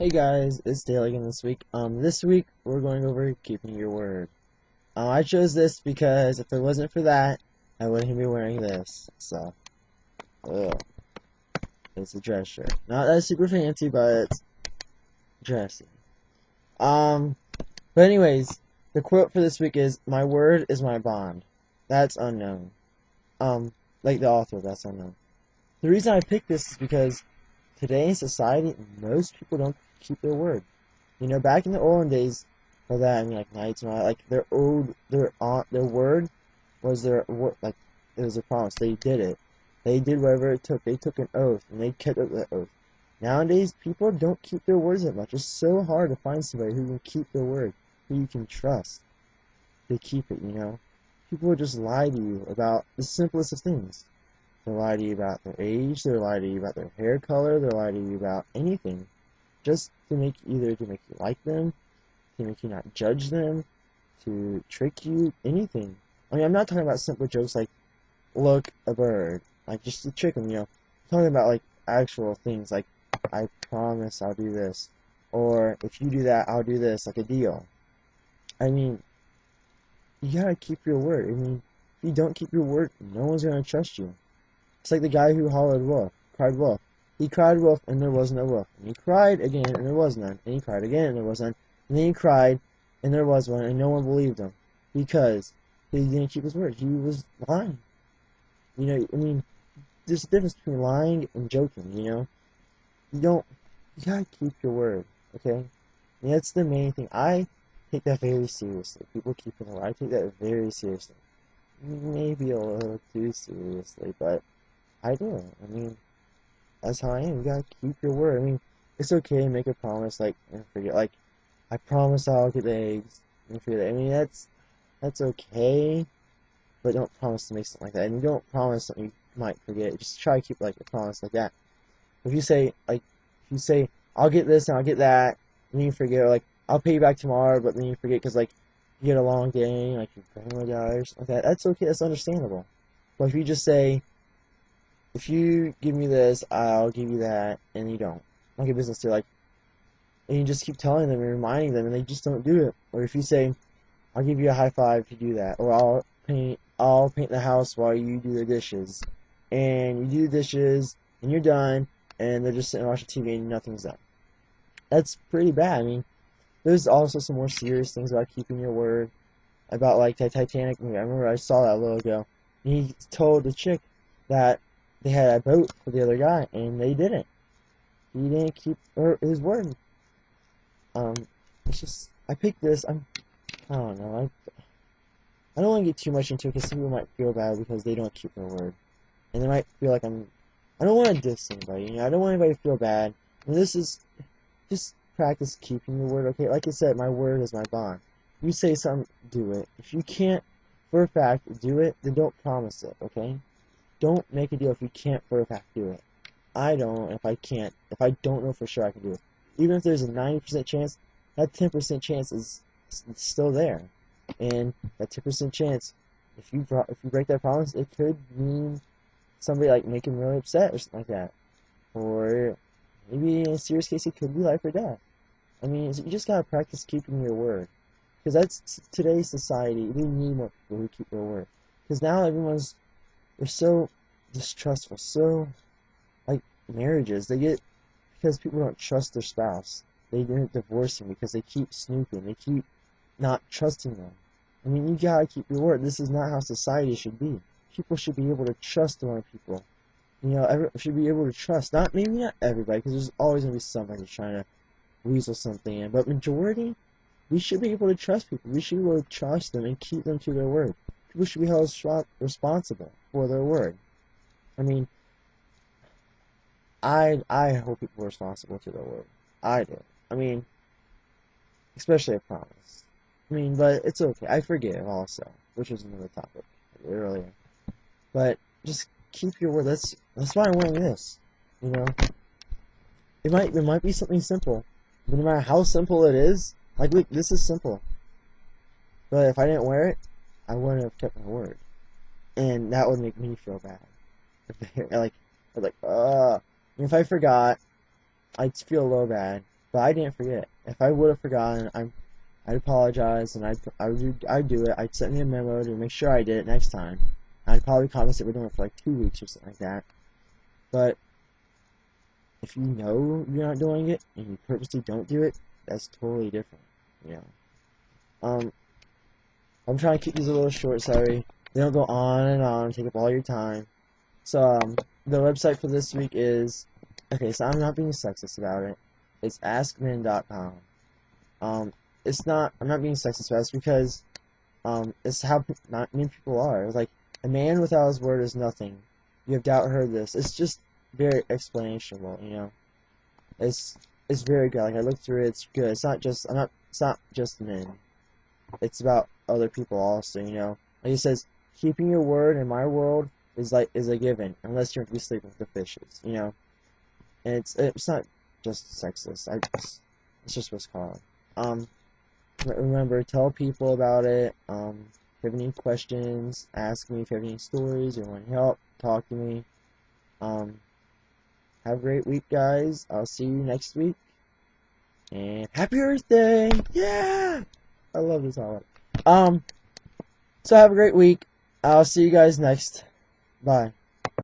Hey guys, it's Dale again this week. This week we're going over keeping your word. I chose this because if it wasn't for that, I wouldn't be wearing this. So, ugh, it's a dress shirt. Not that super fancy, but it's dressy. Um, but anyways, the quote for this week is, "My word is my bond." That's unknown. Um, like the author, that's unknown. The reason I picked this is because today in society, most people don't keep their word. Back in the olden days, for that I mean like knights and all that, like their word was their word, like it was a promise. They did it. They did whatever it took. They took an oath and they kept up that oath. Nowadays, people don't keep their words that much. It's so hard to find somebody who can keep their word, who you can trust to keep it. People will just lie to you about the simplest of things. They'll lie to you about their age. They'll lie to you about their hair color. They'll lie to you about anything, just to make either to make you like them, to make you not judge them, to trick you, anything. I mean, I'm not talking about simple jokes like "look, a bird," like just to trick them. I'm talking about like actual things like "I promise I'll do this," or "if you do that, I'll do this," like a deal. I mean, you gotta keep your word. I mean, if you don't keep your word, no one's gonna trust you. It's like the guy who hollered wolf, cried wolf. He cried wolf and there was no wolf. And he cried again and there was none. And he cried again and there was none. And then he cried and there was one and no one believed him because he didn't keep his word. He was lying. I mean, there's a difference between lying and joking. You don't, you gotta keep your word, okay? And that's the main thing. I take that very seriously. People keeping their word. I take that very seriously. Maybe a little too seriously, but I do. I mean, that's how I am. You gotta keep your word. I mean, it's okay to make a promise, like, and forget. Like, I promise I'll get the eggs, and forget it. I mean, that's okay, but don't promise to make something like that. And you don't promise something you might forget. Just try to keep like a promise like that. If you say I'll get this and I'll get that, and then you forget, or like I'll pay you back tomorrow, but then you forget because like you get a long day, like your grandma died or something like that. That's okay. That's understandable. But if you just say, if you give me this, I'll give you that, and you don't. Like a business deal, like, and you just keep telling them and reminding them, and they just don't do it. Or if you say, I'll give you a high five if you do that, or I'll paint the house while you do the dishes, and you do the dishes, and you're done, and they're just sitting watching TV and nothing's done. That's pretty bad. I mean, there's also some more serious things about keeping your word, about like the Titanic movie. I remember I saw that a little ago. And he told the chick that they had a boat for the other guy, and they didn't. He didn't keep his word. Um, it's just I picked this. I don't know. I don't want to get too much into it because some people might feel bad because they don't keep their word, and they might feel like I'm. I don't want to diss anybody. I don't want anybody to feel bad. And this is just practice keeping your word. Okay, like I said, my word is my bond. You say something, do it. If you can't, for a fact, do it, then don't promise it. Okay. Don't make a deal if you can't for a fact do it. I don't. If I can't, if I don't know for sure I can do it. Even if there's a 90% chance, that 10% chance is still there. And that 10% chance, if you break that promise, it could mean somebody like make him really upset or something like that. Or maybe in a serious case, it could be life or death. I mean, you just gotta practice keeping your word. Because that's today's society. We need more people who keep their word. Because now they're so distrustful, so like marriages. They get because people don't trust their spouse. They end up divorcing because they keep snooping. They keep not trusting them. I mean, you gotta keep your word. This is not how society should be. People should be able to trust other people. Should be able to trust. Maybe not everybody, because there's always gonna be somebody trying to weasel something in. But majority, we should be able to trust people. We should be able to trust them and keep them to their word. People should be held responsible for their word. I mean, I hold people responsible to their word. I do. I mean, especially a promise. I mean, but it's okay. I forgive also, which was another topic earlier. But just keep your word. That's why I'm wearing this. You know, it might be something simple, but no matter how simple it is, like look, this is simple. But if I didn't wear it, I wouldn't have kept my word, and that would make me feel bad. like, if I forgot, I'd feel a little bad. but I didn't forget. If I would have forgotten, I'd apologize, and I'd do it. I'd send me a memo to make sure I did it next time. I'd probably promise that we're doing it for like 2 weeks or something like that. But if you know you're not doing it and you purposely don't do it, that's totally different. You know. I'm trying to keep these a little short. Sorry, they don't go on and on, take up all your time. So the website for this week is okay. So I'm not being sexist about it. It's askmen.com. It's not. I'm not being sexist about it. It's because it's how not many people are. Like, a man without his word is nothing. You have doubt heard this. It's just very explainable. You know. It's very good. Like, I looked through it. It's good. It's not just. It's not just men. It's about other people also. You know. Like, it says, keeping your word in my world is a given, unless you're sleeping with the fishes. You know. And it's not just sexist. It's just what's called. Remember, tell people about it. If you have any questions, ask me. If you have any stories or want help, talk to me. Have a great week, guys. I'll see you next week. And happy Earth Day! Yeah! I love this holiday. So have a great week. I'll see you guys next. Bye.